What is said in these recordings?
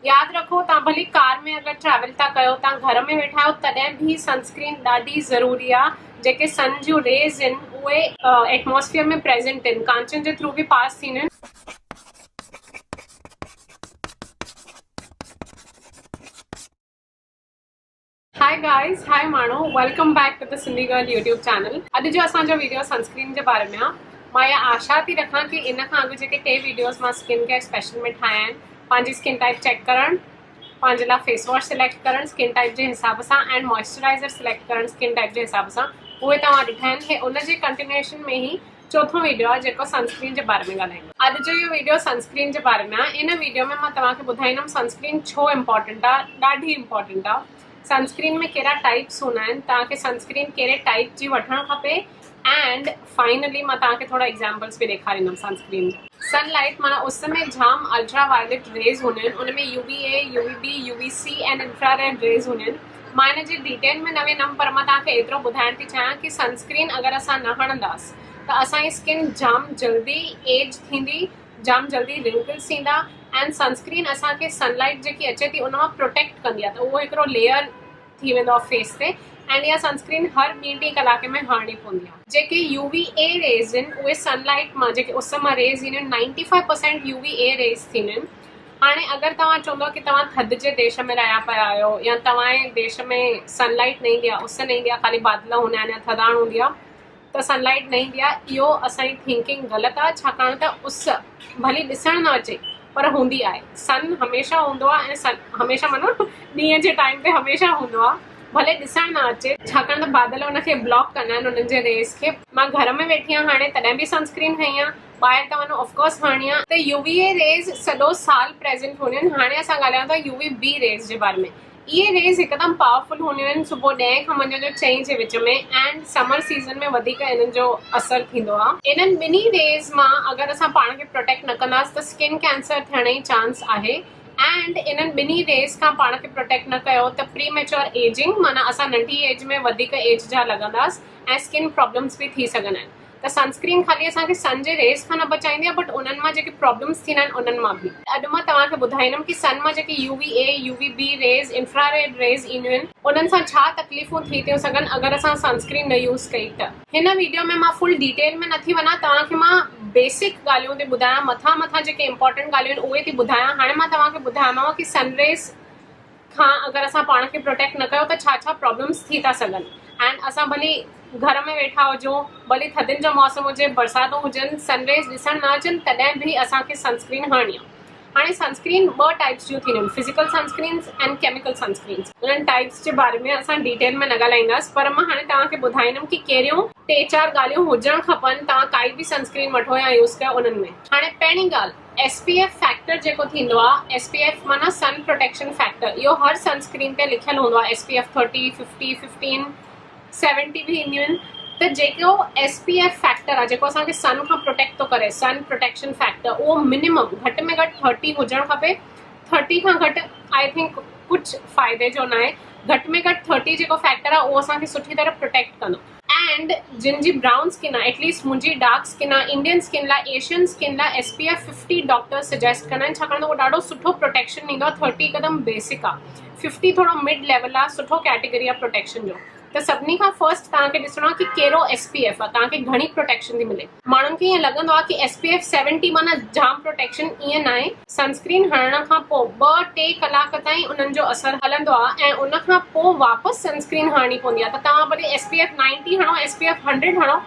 याद रखो तव्हां भली कार में अगर ट्रैवल था कयो, तव्हां घर में वेठा आहियो, तॾहिं भी सनस्क्रीन ॾाढी ज़रूरी आहे। जेके सन जूं रेज़ आहिनि उहे एटमॉस्फेयर में प्रेज़ेंट आहिनि, कांचनि जे थ्रू बि पास थींदियूं आहिनि। हाय गाइस, हाय माण्हू, welcome back to the Sindhi girl YouTube channel. अॼु जो असांजो वीडियो सनस्क्रीन जे बारे में आहे। मां इहा आशा थी रखां कि इन खां अॻु जेके 2 वीडियोस मां स्किन केयर स्पेशल में ठाहिया आहिनि, पंहिंजी स्किन टाइप चेक करणु, पंहिंजे लाइ फेस वॉश सिलेक्ट करणु स्किन टाइप जे हिसाब सां एंड मॉइस्चराइज़र सिलेक्ट करणु स्किन टाइप जे हिसाब सां, उहे तव्हां ॾिठा आहिनि। उन जे कंटिन्यूएशन में ही चौथों वीडियो आहे जेको सनस्क्रीन जे बारे में ॻाल्हाईंदो। अॼु जो इहो वीडियो सनस्क्रीन जे बारे में आहे। इन वीडियो में मां तव्हांखे ॿुधाईंदमि सनस्क्रीन छो इम्पॉर्टेंट आहे, ॾाढी इम्पॉर्टेंट आहे। सनस्क्रीन में कहिड़ा टाइप्स हूंदा आहिनि, तव्हांखे सनस्क्रीन कहिड़े टाइप जी वठणु खपे एंड फाइनली मां तव्हांखे थोरा एग्जाम्पल्स बि ॾेखारींदमि सनस्क्रीन जा। सनलाइट माना उस में जाम अल्ट्रा वायलेट रेज़ हूंदियूं आहिनि, उनमें UVA, UVB, UVC and infrared rays हूंदियूं आहिनि। मां इन जे डिटेल में न वेंदमि, पर मां तव्हांखे एतिरो ॿुधाइण थी चाहियां कि सनस्क्रीन अगरि असां न हणंदासीं त असांजी स्किन जाम जल्दी एज थींदी, जाम जल्दी रिंकल्स ईंदा एंड सनस्क्रीन असांखे सनलाइट जेकी अचे थी उन मां प्रोटेक्ट कंदी आहे, त उहो हिकिड़ो लेयर थी वेंदो आहे फेस ते एंड इहा सनस्क्रीन हर 2-3 कलाक में हणणी पवंदी आहे। जेके UVA रेज़ आहिनि उहे सनलाइट मां जेके उस मां रेज़ ईंदियूं आहिनि 95% UVA रेज़ थींदियूं आहिनि। हाणे अगरि तव्हां चवंदो कि तव्हां थधि जे देश में रहिया पिया आहियो या तव्हांजे देश में सनलाइट न ईंदी आहे, उस न ईंदी आहे, ख़ाली बादल हूंदा आहिनि या थधाण हूंदी आहे, त सनलाइट न ईंदी आहे, इहो असांजी थिंकिंग ग़लति आहे। छाकाणि त उस भली ॾिसणु न अचे पर हूंदी आहे। सन हमेशह हूंदो आहे ऐं सन हमेशह माना ॾींहं जे टाइम ते हमेशह हूंदो आहे, भले ॾिसणु न अचे, छाकाणि त बादल हुनखे ब्लॉक कंदा आहिनि उन्हनि जे रेज़ खे। मां घर में वेठी आहियां हाणे, तॾहिं बि सनस्क्रीन खई आहे, ॿाहिरि त वञो ऑफकोर्स हणणी आहे। त UVA रेज़ सॼो साल प्रेज़ेंट हूंदियूं आहिनि। हाणे असां ॻाल्हायूं था UVB रेज़ जे बारे में। इहे रेज़ हिकदमि पावरफुल हूंदियूं आहिनि, सुबुह 10 खां मंझंदि जो 4 जे विच में एंड समर सीज़न में वधीक इन्हनि जो असरु थींदो आहे। इन्हनि ॿिन्ही रेज़ मां अगरि असां पाण खे प्रोटेक्ट न कंदासीं त स्किन कैंसर थियण जी चांस आहे एंड इन्हनि ॿिन्ही रेज़ खां पाण खे प्रोटेक्ट न कयो त प्री मेच्योर एजिंग माना असां नंढी एज में वधीक एज जा लॻंदासीं ऐं स्किन प्रॉब्लम्स बि थी सघंदा आहिनि। त सनस्क्रीन ख़ाली असांखे सन जे रेज़ खां न बचाईंदी आहे, बट उन्हनि मां जेके प्रॉब्लम्स थींदा आहिनि उन्हनि मां बि। अॼु मां तव्हांखे ॿुधाईंदमि कि सन मां जेके UVA, UVB rays, infrared rays ईंदियूं आहिनि उन्हनि सां छा तकलीफ़ूं थी थियूं सघनि अगरि असां सनस्क्रीन न यूज़ कई त। हिन वीडियो में मां फुल डिटेल में नथी वञा, तव्हांखे मां बेसिक ॻाल्हियूं थी ॿुधायां, मथां जेके इंपॉर्टेंट ॻाल्हियूं आहिनि उहे थी ॿुधायां। हाणे मां तव्हांखे ॿुधायोमांव कि सनरेज़ खां अगरि असां पाण खे प्रोटेक्ट न कयो त छा छा प्रॉब्लम्स थी था सघनि एंड असां भली घर में वेठा हुजूं, भली थधियुनि जो मौसम हुजे, बरसातूं हुजनि, सनरेज़ ॾिसणु न अचनि, तॾहिं बि असांखे सनस्क्रीन हणणी आहे। हाणे सनस्क्रीन 2 टाइप्स जूं थींदियूं आहिनि, physical sunscreens and chemical sunscreens. उन्हनि टाइप्स जे बारे में असां डिटेल में न ॻाल्हाईंदासीं, पर मां हाणे तव्हांखे ॿुधाईंदमि कि कहिड़ियूं 3-4 ॻाल्हियूं हुजणु खपनि तव्हां काई बि सनस्क्रीन वठो या यूज़ कयो उन्हनि में। हाणे पहिरीं ॻाल्हि SPF फैक्टर जेको थींदो आहे, SPF माना सन प्रोटेक्शन फैक्टर, इहो हर सनस्क्रीन ते लिखियलु हूंदो आहे। SPF 30, 50, 15, 70 बि ईंदियूं आहिनि। त जेको SPF फैक्टर आहे जेको असांखे सन खां प्रोटेक्ट थो करे, सन प्रोटेक्शन फैक्टर, उहो मिनिमम घटि में घटि 30 हुजणु खपे। 30 खां घटि आई थिंक कुझु फ़ाइदे जो न आहे। घटि में घटि 30 जेको फैक्टर आहे उहो असांखे सुठी तरह प्रोटेक्ट कंदो एंड जिन जी ब्राउन स्किन आहे, एटलीस्ट मुंहिंजी डार्क स्किन आहे, इंडियन स्किन लाइ, एशियन स्किन लाइ SPF 50 डॉक्टर सजेस्ट कंदा आहिनि, छाकाणि त उहो ॾाढो सुठो प्रोटेक्शन ॾींदो आहे। 30 हिकदमि बेसिक आहे, 50 थोरो मिड लेवल आहे, सुठो कैटेगरी आहे प्रोटेक्शन जो। त सभिनी खां फर्स्ट तव्हांखे ॾिसणो आहे कि कहिड़ो SPF आहे, तव्हांखे घणी प्रोटेक्शन थी मिले। माण्हुनि खे ईअं लॻंदो आहे कि SPF 70 माना जाम प्रोटेक्शन, ईअं न आहे। सनस्क्रीन हणण खां पोइ 2-3 कलाक ताईं उन्हनि जो असरु हलंदो आहे ऐं उन खां पोइ वापसि सनस्क्रीन हणणी पवंदी आहे। त तव्हां भले SPF 90 हणो, SPF 100 हणो,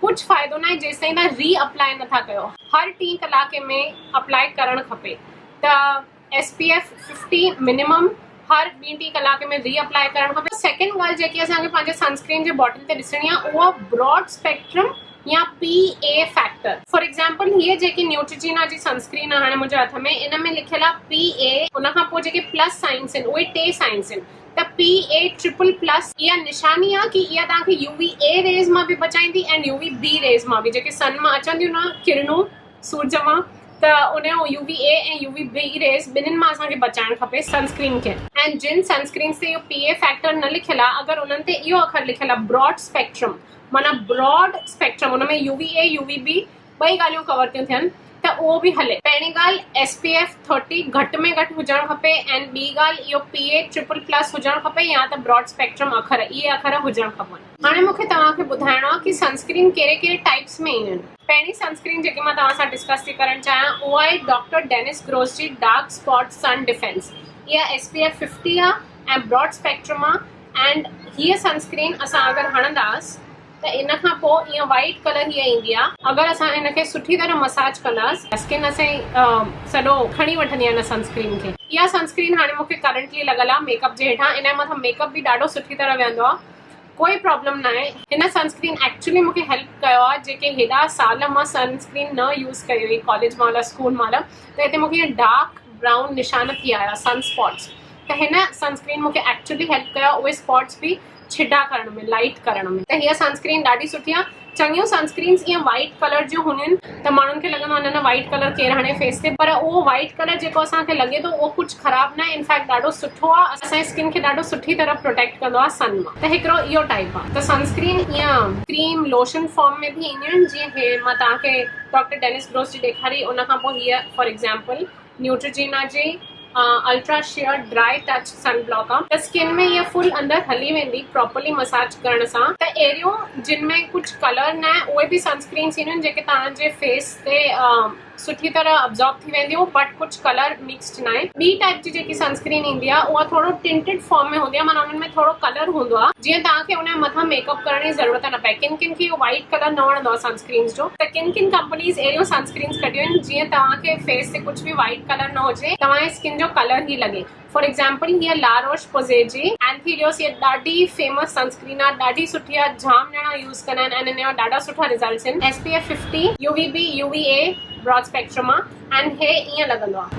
कुझु फ़ाइदो न आहे जेसिताईं तव्हां रीअप्लाई नथा कयो। हर 3 कलाके में अप्लाई करणु खपे। त SPF 50 मिनिमम हर 2-3 कलाक में रीअप्लाई करणु खपे। सेकेंड ॻाल्हि जेकी असांखे पंहिंजे सनस्क्रीन जे बॉटल ते ॾिसणी आहे उहा ब्रॉड स्पेक्ट्रम या PA फैक्टर। फॉर एग्जाम्पल हीअ जेकी न्यूट्रिजीना जी सनस्क्रीन आहे हाणे मुंहिंजे हथ में, इन में लिखियलु आहे PA, उनखां पोइ जेके प्लस साइंस आहिनि उहे 2 साइंस आहिनि। त PA+++ इहा निशानी आहे कि इहा तव्हांखे UVA रेज़ मां बि बचाईंदी एंड UVB रेज़ मां बि, जेके सन मां अचंदियूं न किरणूं सूरज मां, त उनजो UVA ऐं UVB रेज़ ॿिन्हिनि मां असांखे बचाइणु खपे सनस्क्रीन खे। एंड जिन सनस्क्रीन्स ते इहो PA फैक्टर न लिखियलु आहे, अगरि उन्हनि ते इहो अखर लिखियलु आहे ब्रॉड स्पेक्ट्रम, माना ब्रॉड स्पेक्ट्रम, उन में UVA, UVB 2 ॻाल्हियूं कवर थियूं थियनि, त उहो बि हले। पहिरीं ॻाल्हि SPF 30 घटि में घटि हुजणु खपे ऐं ॿी ॻाल्हि इहो PA++ हुजणु खपे या त ब्रॉड स्पेक्ट्रम अखर, इहे अखर हुजणु खपनि। हाणे मूंखे तव्हांखे ॿुधाइणो आहे कि सनस्क्रीन कहिड़े कहिड़े टाइप्स में ईंदियूं आहिनि। पहिरीं सनस्क्रीन जेकी मां तव्हां सां डिस्कस थी करणु चाहियां उहा आहे डॉक्टर डेनिस ग्रोस जी डार्क स्पॉट सन डिफेंस। इहा SPF 50 आहे ऐं ब्रॉड स्पेक्ट्रम आहे एंड हीअ सनस्क्रीन असां अगरि हणंदासीं त इन खां पोइ ईअं वाइट कलर हीअ ईंदी आहे। अगरि असां हिनखे सुठी तरह मसाज कंदासीं स्किन असांजी सॼो खणी वठंदी आहे हिन सनस्क्रीन खे। इहा सनस्क्रीन हाणे मूंखे करंटली लॻल आहे मेकअप जे हेठां, इन जे मथां मेकअप बि ॾाढो सुठी तरह वेहंदो आहे, कोई प्रॉब्लम न आहे। हिन सनस्क्रीन एक्चुअली मूंखे हेल्प कयो आहे जेके हेॾा साल मां सनस्क्रीन न यूज़ कई हुई कॉलेज महिल स्कूल महिल, त हिते मूंखे ईअं डार्क ब्राउन निशान थी आया सन स्पॉट्स, त हिन सनस्क्रीन मूंखे एक्चुअली हेल्प कयो उहे स्पॉट्स बि छिडा करण में, लाइट करण में। त हीअ सनस्क्रीन ॾाढी सुठी आहे। चङियूं सनस्क्रीन्स ईअं वाइट कलर जूं हूंदियूं आहिनि त माण्हुनि खे लॻंदो आहे न वाइट कलर केरु हणे फेस ते, पर उहो वाइट कलर जेको असांखे लॻे थो उहो कुझु ख़राबु न आहे, इनफैक्ट ॾाढो सुठो आहे, असांजे स्किन खे ॾाढो सुठी तरह प्रोटेक्ट कंदो आहे सन मां। त हिकिड़ो इहो टाइप आहे। त सनस्क्रीन ईअं क्रीम लोशन फॉर्म में बि ईंदियूं आहिनि, जीअं हे मां तव्हांखे डॉक्टर डेनिस ग्रोस जी ॾेखारी। उन खां पोइ हीअ फॉर एग्जाम्पल न्यूट्रोजीना जी ultra sheer dry touch sun block आहे। त स्किन में ईअं फुल अंदरि हली वेंदी प्रॉपरली मसाज करण सां। त एरियूं जिन में कुझु कलर न आहे उहे बि सनस्क्रीन्स ईंदियूं आहिनि जेके तव्हांजे फेस ते सुठी तरह अब्जॉर्ब थी वेंदियूं, बट कुझु कलर मिक्सड न आहे। ॿी टाइप जी जेकी सनस्क्रीन ईंदी आहे उहा थोरो टिंटेड फॉर्म में हूंदी आहे, माना उन्हनि में थोरो कलर हूंदो आहे, जीअं तव्हांखे उन जे मथां मेकअप करण जी ज़रूरत न पए। किन किन खे इहो वाइट कलर न वणंदो आहे सनस्क्रीन्स जो, त किन किन कंपनीज़ अहिड़ियूं सनस्क्रीन्स कढियूं आहिनि जीअं तव्हांखे फेस ते कुझु बि वाइट कलर न हुजे, तव्हांजे स्किन जो कलर ई लॻे। फॉर एग्जाम्पल हीअ ला रोश पोज़े जी एंथीरियोस, हीअ ॾाढी फेमस सनस्क्रीन आहे, ॾाढी सुठी आहे, जाम ॼणा यूज़ कंदा आहिनि ऐं हिन जा ॾाढा सुठा रिज़ल्ट्स आहिनि। SPF 50 UVB UVA broad spectrum आहे एंड हे ईअं लॻंदो आहे।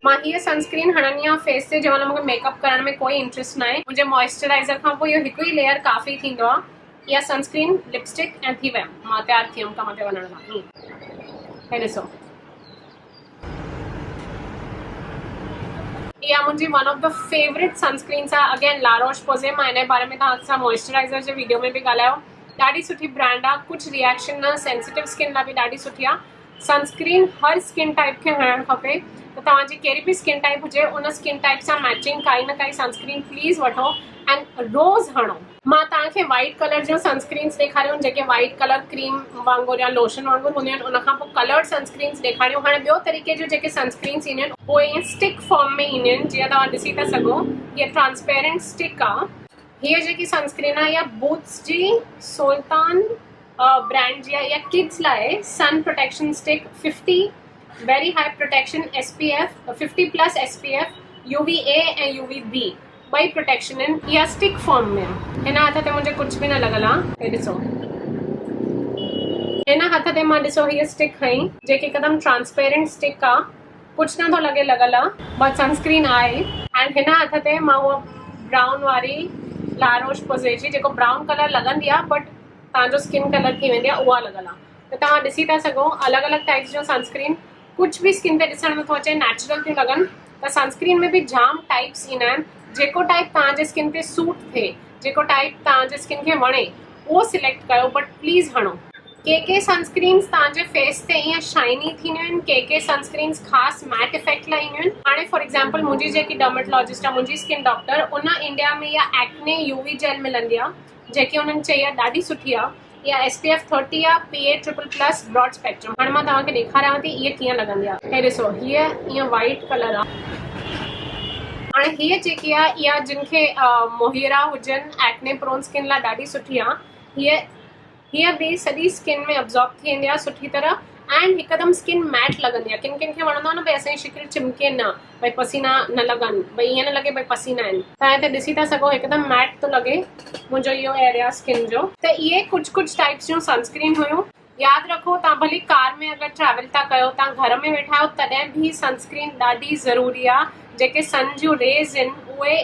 मां हीअ सनस्क्रीन हणंदी आहियां फेस ते जंहिं महिल मूंखे मेकअप करण में कोई इंट्रस्ट न आहे। मुंहिंजे मॉइस्चराइज़र खां पोइ इहो हिकु ई लेयर काफ़ी थींदो आहे। इहा सनस्क्रीन लिपस्टिक ऐं थी वियमि, मां तयारु थी वियमि कम ते वञण लाइ। हे ॾिसो, इहा मुंहिंजी one of the favourite sunscreens आहे। अगेन ला रोश पोज़े, मां हिन जे बारे में तव्हां सां मॉइस्चराइज़र जे वीडियो में बि ॻाल्हायो, ॾाढी सुठी ब्रांड आहे, कुझु रिएक्शन न, सेंसिटिव स्किन लाइ बि ॾाढी सुठी आहे। सनस्क्रीन हर स्किन टाइप खे हणणु खपे, त तव्हांजी कहिड़ी बि स्किन टाइप हुजे उन स्किन टाइप सां मैचिंग काई न काई सनस्क्रीन प्लीज़ वठो एंड रोज़ हणो। मां तव्हांखे वाइट कलर जूं सनस्क्रीन्स ॾेखारियूं जेके वाइट कलर क्रीम वांगुरु या लोशन वांगुरु हूंदियूं आहिनि, उन खां पोइ कलर्ड सनस्क्रीन्स ॾेखारियूं। हाणे ॿियो तरीक़े जूं जेके सनस्क्रीन्स ईंदियूं आहिनि उहे ईअं स्टिक फॉर्म में ईंदियूं आहिनि, जीअं तव्हां ॾिसी था सघो हीअ ट्रांसपेरेंट स्टिक आहे। हीअ जेकी सनस्क्रीन आहे इहा बूट्स जी सुल्तान ब्रांड जी आहे। इहा किड्स लाइ sun protection stick 50 very high protection SPF 50+ SPF UVA ऐं UVB ॿई प्रोटेक्शन आहिनि। इहा स्टिक फॉर्म में आहे। हिन हथ ते मुंहिंजे कुझु बि न लॻल आहे, हे ॾिसो, हिन हथ ते मां ॾिसो हीअ स्टिक खई जेकी हिकदमि ट्रांसपेरेंट स्टिक आहे, कुझु नथो लॻे लॻल आहे, बट सनस्क्रीन आहे। एंड हिन हथ ते मां उहा ब्राउन वारी ला रोश पोज़े जी जेको ब्राउन कलर लॻंदी आहे बट तव्हांजो स्किन कलर थी वेंदी आहे, उहा लॻल आहे। त तव्हां ॾिसी था सघो अलॻि अलॻि टाइप्स जो सनस्क्रीन, कुझु बि स्किन ते ॾिसण नथो अचे, नेचुरल थियूं लॻनि। त सनस्क्रीन में बि जाम टाइप्स ईंदा आहिनि, जेको टाइप तव्हांजे स्किन ते सूट थिए, जेको टाइप तव्हांजे स्किन खे वणे उहो सिलेक्ट कयो, बट प्लीज़ हणो। के सनस्क्रीन्स तव्हांजे फेस ते ईअं शाइनी थींदियूं आहिनि, के सनस्क्रीन्स ख़ासि मैट इफेक्ट लाइ ईंदियूं आहिनि। हाणे फॉर एग्जाम्पल मुंहिंजी जेकी डर्मेटोलॉजिस्ट आहे, मुंहिंजी स्किन डॉक्टर, उन इंडिया में इहा एक्ने UV जेल मिलंदी आहे जेकी उन्हनि चई आहे ॾाढी सुठी आहे। इहा SPF 30 आहे, PA++ ब्रॉड स्पेक्ट्रम। हाणे मां तव्हांखे ॾेखारियां थी इहा कीअं लॻंदी आहे। हे ॾिसो, हीअ ईअं वाइट कलर आहे। हाणे हीअ जेकी आहे इहा जिन खे मोहिरा हुजनि, एक्ने प्रोन स्किन लाइ ॾाढी सुठी आहे। हीअ बि सॼी स्किन में अब्जॉर्ब थी वेंदी आहे सुठी तरह एंड हिकदमि स्किन मैट लॻंदी आहे। किन किन खे वणंदो आहे न भई असांजी शिकिल चिमके न, भई पसीना न लॻनि, भई ईअं न लॻे भई पसीना आहिनि। तव्हां हिते ॾिसी था सघो हिकदमि मैट थो लॻे मुंहिंजो इहो एरिया स्किन जो। त इहे कुझु टाइप्स जूं सनस्क्रीन हुयूं। यादि रखो, तव्हां भली कार में अगरि ट्रैवल था कयो, तव्हां घर में वेठा आहियो, तॾहिं बि सनस्क्रीन ॾाढी ज़रूरी आहे। जेके सन जूं रेज़ आहिनि उहे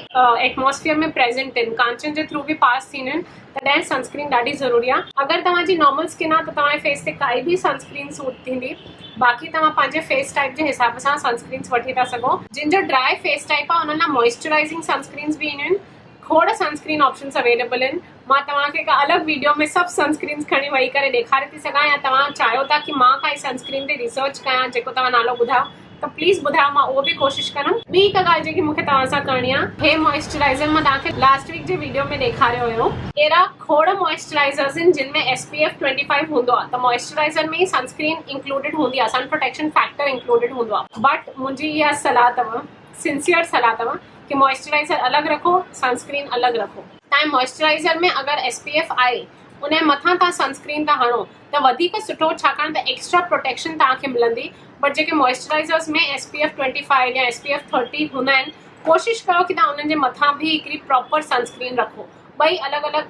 एटमॉस्फेयर में प्रेज़ेंट आहिनि, कांचनि जे थ्रू बि पास थींदियूं आहिनि, तॾहिं सनस्क्रीन ॾाढी ज़रूरी आहे। अगरि तव्हांजी नॉर्मल स्किन आहे त तव्हांजे फेस ते काई बि सनस्क्रीन सूट थींदी, बाक़ी तव्हां पंहिंजे फेस टाइप जे हिसाब सां सनस्क्रीन्स वठी था सघो। जिन जो ड्राई फेस टाइप आहे उन्हनि लाइ मॉइस्चराइज़िंग सनस्क्रीन्स बि ईंदियूं आहिनि। खोड़ सनस्क्रीन ऑप्शन्स अवेलेबल आहिनि, मां तव्हांखे हिकु अलॻि वीडियो में सभु सनस्क्रीन्स खणी वेही करे ॾेखारे थी सघां, या तव्हां चाहियो था कि मां काई सनस्क्रीन ते रिसर्च कयां जेको तव्हां नालो ॿुधायो त प्लीज़ ॿुधायो, मां उहो बि कोशिशि कंदमि। ॿी हिकु ॻाल्हि जेकी मूंखे तव्हां सां करणी आहे, हे मॉइस्चराइज़र मां तव्हांखे लास्ट वीक जे वीडियो में ॾेखारियो हुयो। अहिड़ा खोड़ मॉइस्चराइज़र्स आहिनि जिन में SPF 25 हूंदो आहे, त मॉइस्चराइज़र में ई सनस्क्रीन इंक्लूडेड हूंदी आहे, सन प्रोटेक्शन फैक्टर इंक्लूडेड हूंदो आहे। बट मुंहिंजी इहा सलाह अथव, सिंसियर सलाह अथव कि मॉइस्चराइज़र अलॻि रखो, सनस्क्रीन अलॻि रखो। तव्हां मॉइस्चराइज़र में अगरि SPF आहे, उन जे मथां तव्हां सनस्क्रीन था हणो त वधीक सुठो, छाकाणि त एक्स्ट्रा प्रोटेक्शन तव्हांखे मिलंदी। बट जेके मॉइस्चराइज़र्स में SPF 25 या SPF 30 हूंदा आहिनि, कोशिशि कयो कि तव्हां उन्हनि जे मथां बि हिकिड़ी प्रॉपर सनस्क्रीन रखो। ॿई अलॻि अलॻि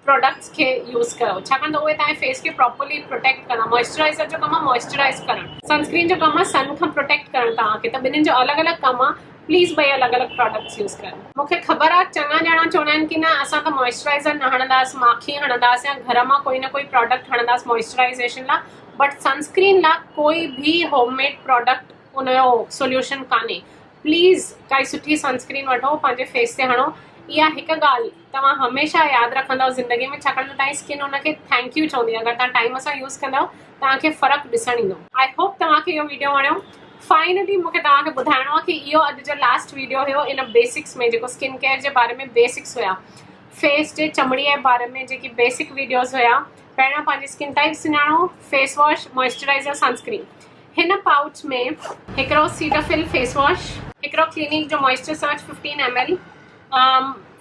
प्रोडक्ट्स खे यूज़ कयो, छाकाणि त उहे तव्हांजे फेस खे प्रॉपरली प्रोटेक्ट कंदा। मॉइस्चराइज़र जो कमु आहे मॉइस्चराइज़ करणु, सनस्क्रीन जो कमु आहे सन खां प्रोटेक्ट करणु तव्हांखे। त ॿिन्हिनि जो अलॻि अलॻि कमु आहे, प्लीज़ ॿई अलॻि अलॻि प्रोडक्ट्स यूज़ कयो। मूंखे ख़बर आहे चङा ॼणा चवंदा आहिनि कि न असां त मॉइस्चराइज़र न हणंदासीं, माखी हणंदासीं, या घर मां कोई न कोई प्रोडक्ट हणंदासीं मॉइस्चराइज़ेशन लाइ, बट सनस्क्रीन लाइ कोई बि होममेड प्रोडक्ट उनजो सोल्यूशन कान्हे। प्लीज़ काई सुठी सनस्क्रीन वठो, पंहिंजे फेस ते हणो। इहा हिकु ॻाल्हि तव्हां हमेशह यादि रखंदव ज़िंदगी में, छाकाणि त तव्हांजी स्किन हुनखे थैंक यू चवंदी। अगरि तव्हां टाइम सां यूज़ कंदव तव्हांखे फ़र्क़ु ॾिसणु ईंदो। आई होप तव्हांखे इहो वीडियो वणियो। फाइनली मूंखे तव्हांखे ॿुधाइणो आहे कि इहो अॼु जो लास्ट वीडियो हुयो इन बेसिक्स में, जेको स्किन केयर जे बारे में बेसिक्स हुया, फेस जे चमड़ीअ जे बारे में जेकी बेसिक वीडियोज़ हुया। पहिरियों पंहिंजी स्किन टाइप सुञाणो, फेस वॉश, मॉइस्चराइज़र, सनस्क्रीन। हिन पाउच में हिकिड़ो सीटाफिल फेस वॉश, हिकिड़ो क्लिनिक जो moisture surge 15 ml,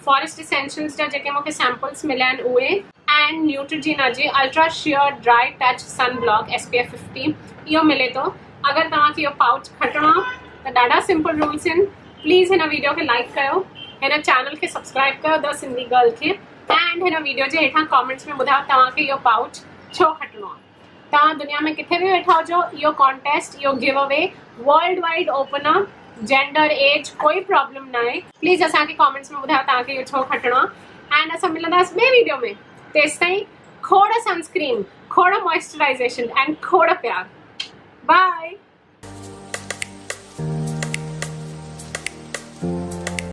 Forest Essentials जा जेके मूंखे सैम्पल्स मिलिया आहिनि उहे, एंड न्यूट्रिजीना जी ultra sheer dry touch sun block SPF 50 इहो मिले थो। अगरि तव्हांखे इहो पाउच खटणो आहे त ॾाढा सिंपल रूल्स आहिनि। प्लीज़ हिन वीडियो खे लाइक कयो, हिन चैनल खे सब्सक्राइब कयो द सिंधी गर्ल खे, एंड हिन वीडियो जे हेठां कमेंट्स में ॿुधायो तव्हांखे इहो पाउच छो खटणो आहे। तव्हां दुनिया में किथे बि वेठा हुजो, इहो कॉन्टेस्ट, इहो give away world wide open आहे, जेंडर, एज कोई प्रॉब्लम न आहे। प्लीज़ असांखे कमेंट्स में ॿुधायो तव्हांखे इहो छो खटणो आहे, एंड असां मिलंदासीं ॿिए वीडियो में। तेसि ताईं खोड़ सनस्क्रीन, खोड़ मॉइस्चराइज़ेशन एंड खोड़ प्यार। बाय।